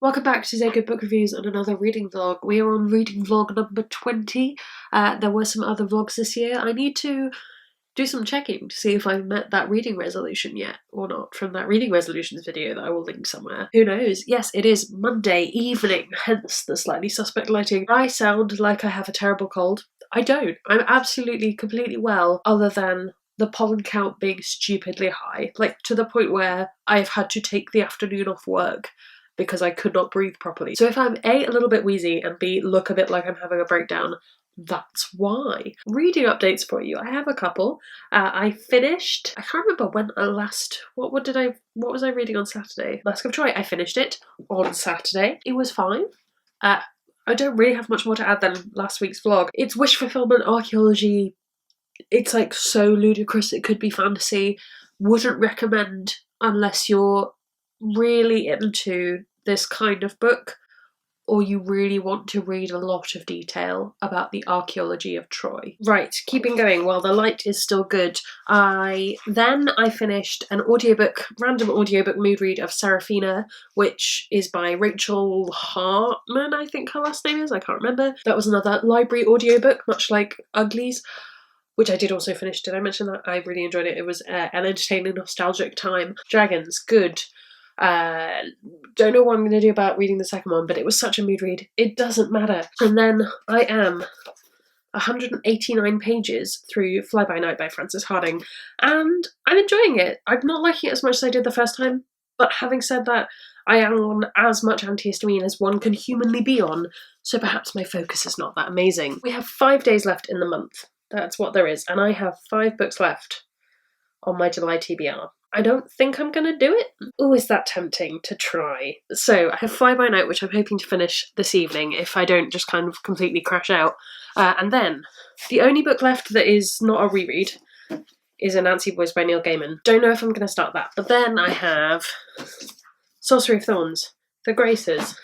Welcome back to Say Good Book Reviews and another reading vlog. We are on reading vlog number 20. There were some other vlogs this year. I need to do some checking to see if I've met that reading resolution yet or not from that reading resolutions video that I will link somewhere. Who knows? Yes, it is Monday evening, hence the slightly suspect lighting. I sound like I have a terrible cold. I don't. I'm absolutely, completely well, other than the pollen count being stupidly high, like to the point where I've had to take the afternoon off work because I could not breathe properly. So if I'm A, a little bit wheezy, and B, look a bit like I'm having a breakdown, that's why. Reading updates for you. I have a couple. I finished, I can't remember when what was I reading on Saturday? Mask of Troy. I finished it on Saturday. It was fine. I don't really have much more to add than last week's vlog. It's wish fulfillment, archaeology. It's like so ludicrous it could be fantasy. Wouldn't recommend unless you're really into this kind of book or you really want to read a lot of detail about the archaeology of Troy. Right, keeping going while the light is still good. I finished an random audiobook mood read of Serafina, which is by Rachel Hartman, I think her last name is, I can't remember. That was another library audiobook, much like Uglies, which I did also finish. Did I mention that? I really enjoyed it. It was an entertaining, nostalgic time. Dragons, good. Don't know what I'm going to do about reading the second one, but it was such a mood read. It doesn't matter. And then I am 189 pages through Fly By Night by Frances Hardinge, and I'm enjoying it. I'm not liking it as much as I did the first time, but having said that, I am on as much antihistamine as one can humanly be on, so perhaps my focus is not that amazing. We have 5 days left in the month. That's what there is, and I have 5 books left on my July TBR. I don't think I'm gonna do it. Oh, is that tempting to try? So I have Fly By Night, which I'm hoping to finish this evening if I don't just kind of completely crash out. And then the only book left that is not a reread is Anansi Boys by Neil Gaiman. Don't know if I'm gonna start that. But then I have Sorcery of Thorns, The Graces,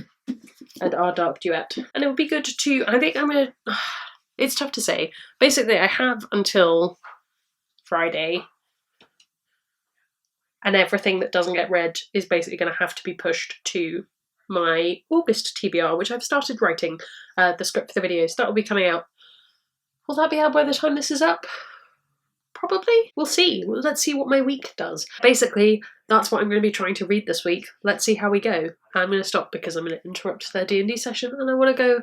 and Our Dark Duet. And it would be good to, I think I'm gonna, it's tough to say. Basically, I have until Friday, and everything that doesn't get read is basically going to have to be pushed to my August TBR, which I've started writing the script for the videos. That will be coming out. Will that be out by the time this is up? Probably. We'll see. Let's see what my week does. Basically, that's what I'm going to be trying to read this week. Let's see how we go. I'm going to stop because I'm going to interrupt their D&D session, and I want to go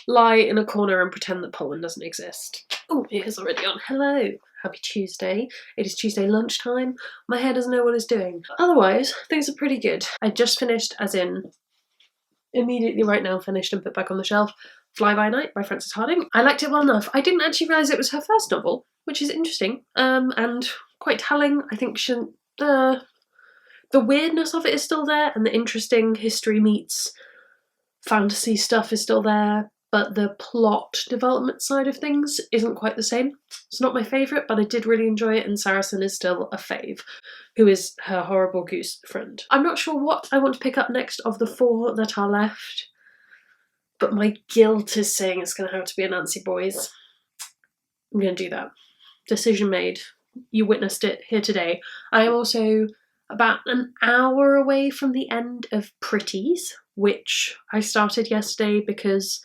lie in a corner and pretend that Pollen doesn't exist. Oh, it is already on. Hello. Happy Tuesday. It is Tuesday lunchtime. My hair doesn't know what it's doing. Otherwise, things are pretty good. I just finished, as in immediately right now finished and put back on the shelf, Fly By Night by Frances Hardinge. I liked it well enough. I didn't actually realise it was her first novel, which is interesting and quite telling. I think the weirdness of it is still there, and the interesting history meets fantasy stuff is still there, but the plot development side of things isn't quite the same. It's not my favourite, but I did really enjoy it, and Saracen is still a fave, who is her horrible goose friend. I'm not sure what I want to pick up next of the 4 that are left, but my guilt is saying it's going to have to be Anansi Boys. I'm going to do that. Decision made. You witnessed it here today. I am also about an hour away from the end of Pretties, which I started yesterday because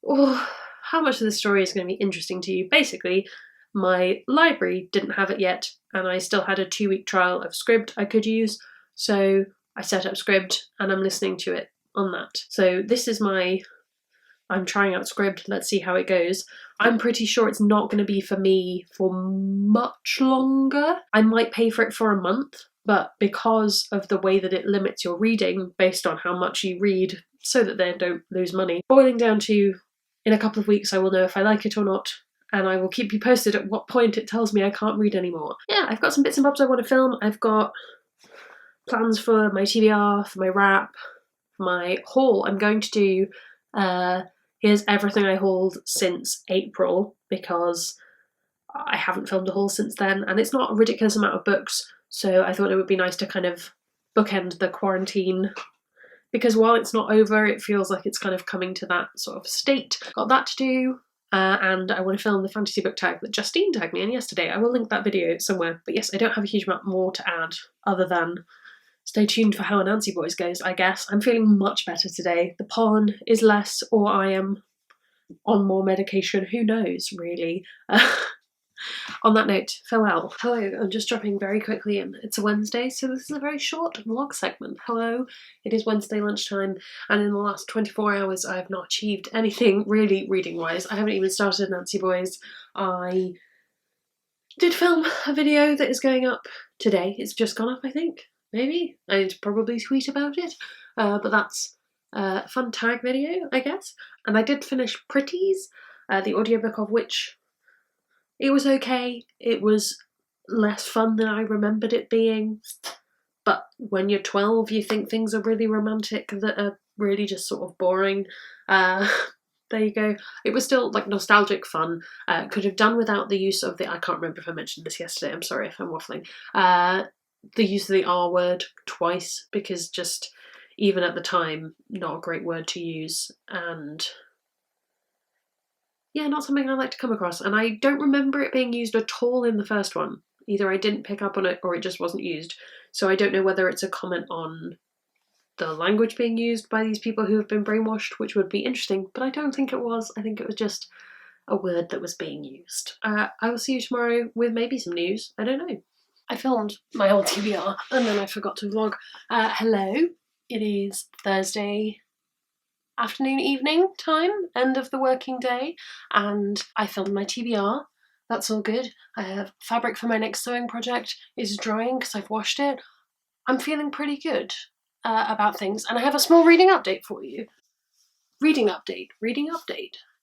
how much of the story is going to be interesting to you? Basically, my library didn't have it yet, and I still had a 2-week trial of Scribd I could use, so I set up Scribd, and I'm listening to it on that. So this is I'm trying out Scribd, let's see how it goes. I'm pretty sure it's not going to be for me for much longer. I might pay for it for a month, but because of the way that it limits your reading based on how much you read so that they don't lose money, boiling down to, in a couple of weeks I will know if I like it or not, and I will keep you posted at what point it tells me I can't read anymore. Yeah, I've got some bits and bobs I want to film. I've got plans for my TBR, for my wrap, for my haul. I'm going to do here's everything I hauled since April, because I haven't filmed a haul since then, and it's not a ridiculous amount of books, so I thought it would be nice to kind of bookend the quarantine, because while it's not over, it feels like it's kind of coming to that sort of state. Got that to do, and I want to film the fantasy book tag that Justine tagged me in yesterday. I will link that video somewhere, but yes, I don't have a huge amount more to add other than stay tuned for how Nancy Boys goes, I guess. I'm feeling much better today. The pollen is less, or I am on more medication. Who knows, really? On that note, farewell. Hello, I'm just dropping very quickly in. It's a Wednesday, so this is a very short vlog segment. Hello, it is Wednesday lunchtime, and in the last 24 hours I have not achieved anything really reading-wise. I haven't even started Nancy Boys. I did film a video that is going up today. It's just gone up, I think. Maybe. I'd probably tweet about it, but that's a fun tag video, I guess. And I did finish Pretties, the audiobook of which it was okay. It was less fun than I remembered it being. But when you're 12, you think things are really romantic that are really just sort of boring. There you go. It was still like nostalgic fun. Could have done without the use of the, I can't remember if I mentioned this yesterday, I'm sorry if I'm waffling, the use of the R word twice, because just even at the time, not a great word to use, and yeah, not something I like to come across. And I don't remember it being used at all in the first one. Either I didn't pick up on it or it just wasn't used. So I don't know whether it's a comment on the language being used by these people who have been brainwashed, which would be interesting, but I don't think it was. I think it was just a word that was being used. I will see you tomorrow with maybe some news. I don't know. I filmed my old TBR and then I forgot to vlog. Hello, it is Thursday afternoon, evening time, end of the working day, and I filmed my TBR. That's all good. I have fabric for my next sewing project. It's drying because I've washed it. I'm feeling pretty good about things, and I have a small reading update for you. Reading update.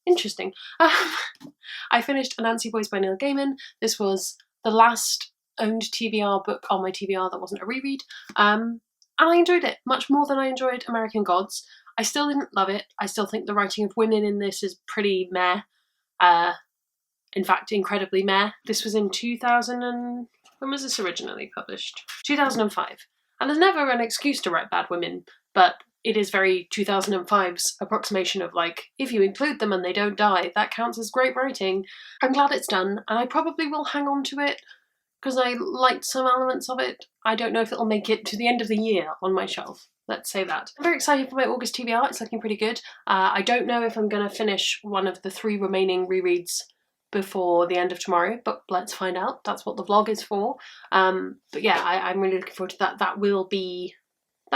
Interesting. I finished Nancy Boys by Neil Gaiman. This was the last owned TBR book on my TBR that wasn't a reread, and I enjoyed it much more than I enjoyed American Gods. I still didn't love it. I still think the writing of women in this is pretty meh. In fact, incredibly meh. This was in 2000 and... when was this originally published? 2005. And there's never an excuse to write bad women, but it is very 2005's approximation of like, if you include them and they don't die, that counts as great writing. I'm glad it's done, and I probably will hang on to it because I liked some elements of it. I don't know if it'll make it to the end of the year on my shelf. Let's say that. I'm very excited for my August TBR. It's looking pretty good. I don't know if I'm going to finish one of the 3 remaining rereads before the end of tomorrow, but let's find out. That's what the vlog is for. But yeah, I'm really looking forward to that. That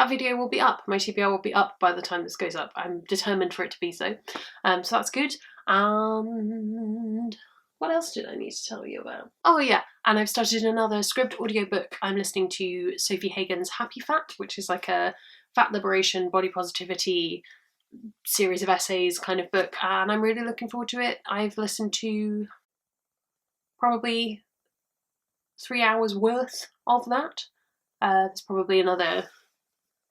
video will be up. My TBR will be up by the time this goes up. I'm determined for it to be so. So that's good. And what else did I need to tell you about? Oh yeah, and I've started another script audiobook. I'm listening to Sophie Hagen's Happy Fat, which is like a fat liberation, body positivity series of essays kind of book, and I'm really looking forward to it. I've listened to probably 3 hours worth of that. There's probably another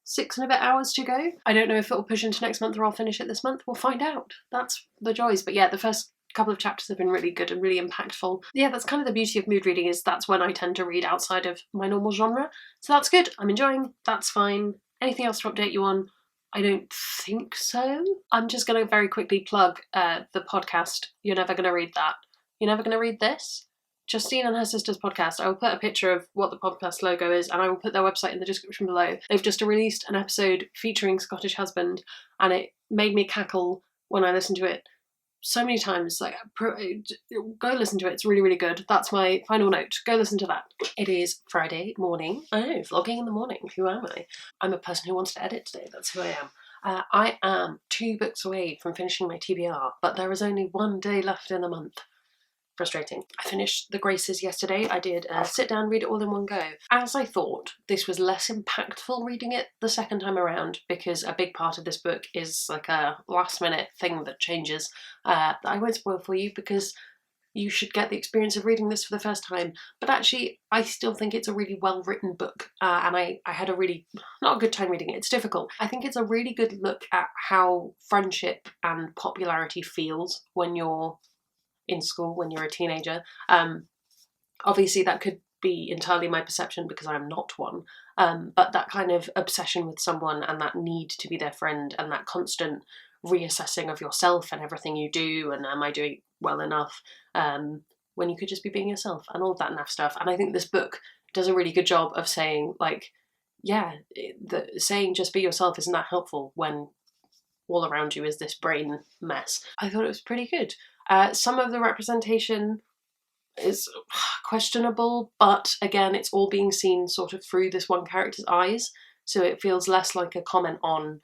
6 and a bit hours to go. I don't know if it'll push into next month or I'll finish it this month. We'll find out. That's the joys. But yeah, the first couple of chapters have been really good and really impactful. Yeah, that's kind of the beauty of mood reading, is that's when I tend to read outside of my normal genre. So that's good. I'm enjoying. That's fine. Anything else to update you on? I don't think so. I'm just going to very quickly plug the podcast, You're Never Gonna Read That. You're Never Gonna Read This? Justine and her sister's podcast. I will put a picture of what the podcast logo is, and I will put their website in the description below. They've just released an episode featuring Scottish Husband, and it made me cackle when I listened to it so many times. Like, go listen to it. It's really, really good. That's my final note. Go listen to that. It is Friday morning. Oh, vlogging in the morning. Who am I? I'm a person who wants to edit today. That's who I am. I am 2 books away from finishing my TBR, but there is only 1 day left in the month. Frustrating. I finished The Graces yesterday. I did a sit down, read it all in one go. As I thought, this was less impactful reading it the second time around, because a big part of this book is like a last minute thing that changes, that I won't spoil for you because you should get the experience of reading this for the first time. But actually, I still think it's a really well written book, and I had a really, not a good time reading it. It's difficult. I think it's a really good look at how friendship and popularity feels when you're in school, when you're a teenager. Obviously that could be entirely my perception because I'm not one, but that kind of obsession with someone and that need to be their friend and that constant reassessing of yourself and everything you do, and am I doing well enough, when you could just be being yourself and all of that naff stuff. And I think this book does a really good job of saying, like, yeah, saying just be yourself isn't that helpful when all around you is this brain mess. I thought it was pretty good. Some of the representation is questionable, but again, it's all being seen sort of through this one character's eyes, so it feels less like a comment on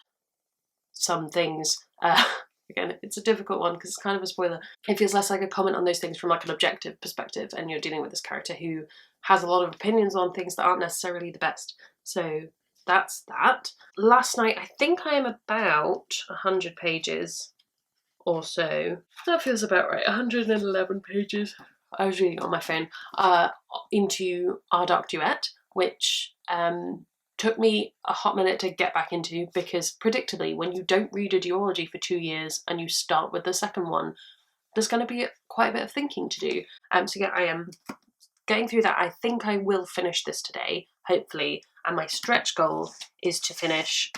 some things. Again, it's a difficult one because it's kind of a spoiler. It feels less like a comment on those things from like an objective perspective, and you're dealing with this character who has a lot of opinions on things that aren't necessarily the best. So that's that. Last night, I think I am about 100 pages or so. That feels about right, 111 pages. I was reading on my phone, into Our Dark Duet, which took me a hot minute to get back into, because predictably, when you don't read a duology for 2 years and you start with the second one, there's going to be quite a bit of thinking to do. So yeah, I am getting through that. I think I will finish this today, hopefully, and my stretch goal is to finish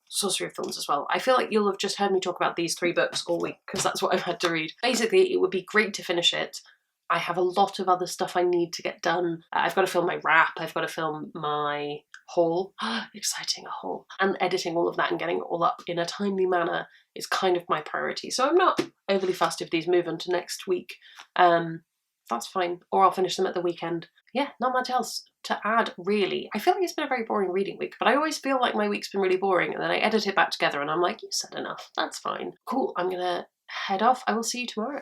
Sorcery of Thorns as well. I feel like you'll have just heard me talk about these 3 books all week, because that's what I've had to read. Basically, it would be great to finish it. I have a lot of other stuff I need to get done. I've got to film my wrap, I've got to film my haul, exciting, a haul, and editing all of that and getting it all up in a timely manner is kind of my priority. So I'm not overly fussed if these move on to next week. That's fine, or I'll finish them at the weekend. Yeah, not much else to add, really. I feel like it's been a very boring reading week, but I always feel like my week's been really boring, and then I edit it back together and I'm like, you said enough, that's fine. Cool, I'm gonna head off. I will see you tomorrow.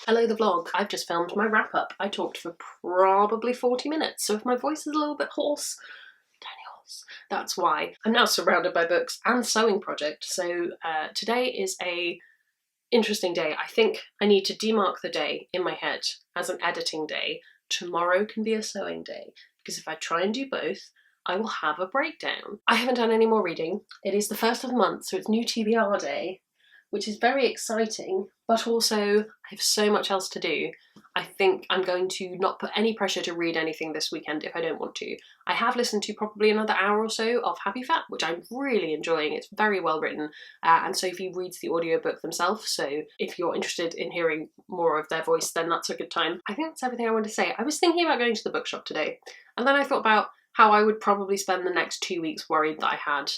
Hello, the vlog. I've just filmed my wrap up. I talked for probably 40 minutes, so if my voice is a little bit hoarse, tiny hoarse, that's why. I'm now surrounded by books and sewing project, so today is a interesting day. I think I need to demark the day in my head as an editing day. Tomorrow can be a sewing day, because if I try and do both, I will have a breakdown. I haven't done any more reading. It is the 1st of the month, so it's new TBR day, which is very exciting, but also I have so much else to do. I think I'm going to not put any pressure to read anything this weekend if I don't want to. I have listened to probably another hour or so of Happy Fat, which I'm really enjoying. It's very well written, and Sophie reads the audiobook themselves, so if you're interested in hearing more of their voice, then that's a good time. I think that's everything I wanted to say. I was thinking about going to the bookshop today, and then I thought about how I would probably spend the next 2 weeks worried that I had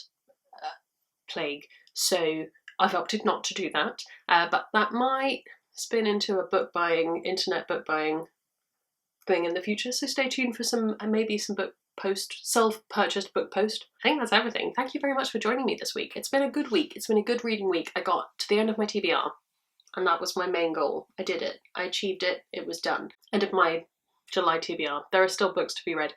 plague, so I've opted not to do that, but that might spin into a book buying, internet book buying thing in the future, so stay tuned for some, maybe some book post, self-purchased book post. I think that's everything. Thank you very much for joining me this week. It's been a good week. It's been a good reading week. I got to the end of my TBR, and that was my main goal. I did it. I achieved it. It was done. End of my July TBR. There are still books to be read.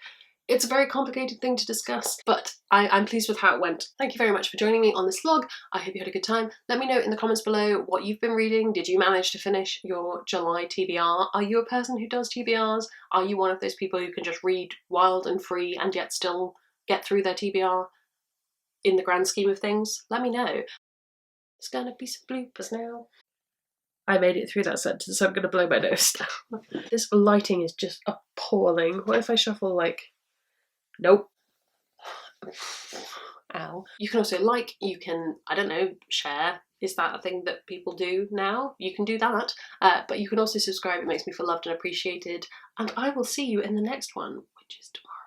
It's a very complicated thing to discuss, but I'm pleased with how it went. Thank you very much for joining me on this vlog. I hope you had a good time. Let me know in the comments below what you've been reading. Did you manage to finish your July TBR? Are you a person who does TBRs? Are you one of those people who can just read wild and free and yet still get through their TBR in the grand scheme of things? Let me know. There's gonna be some bloopers now. I made it through that sentence, so I'm gonna blow my nose now. This lighting is just appalling. What if I shuffle like... Nope. Ow. You can also like, you can, I don't know, share. Is that a thing that people do now? You can do that. But you can also subscribe. It makes me feel loved and appreciated. And I will see you in the next one, which is tomorrow.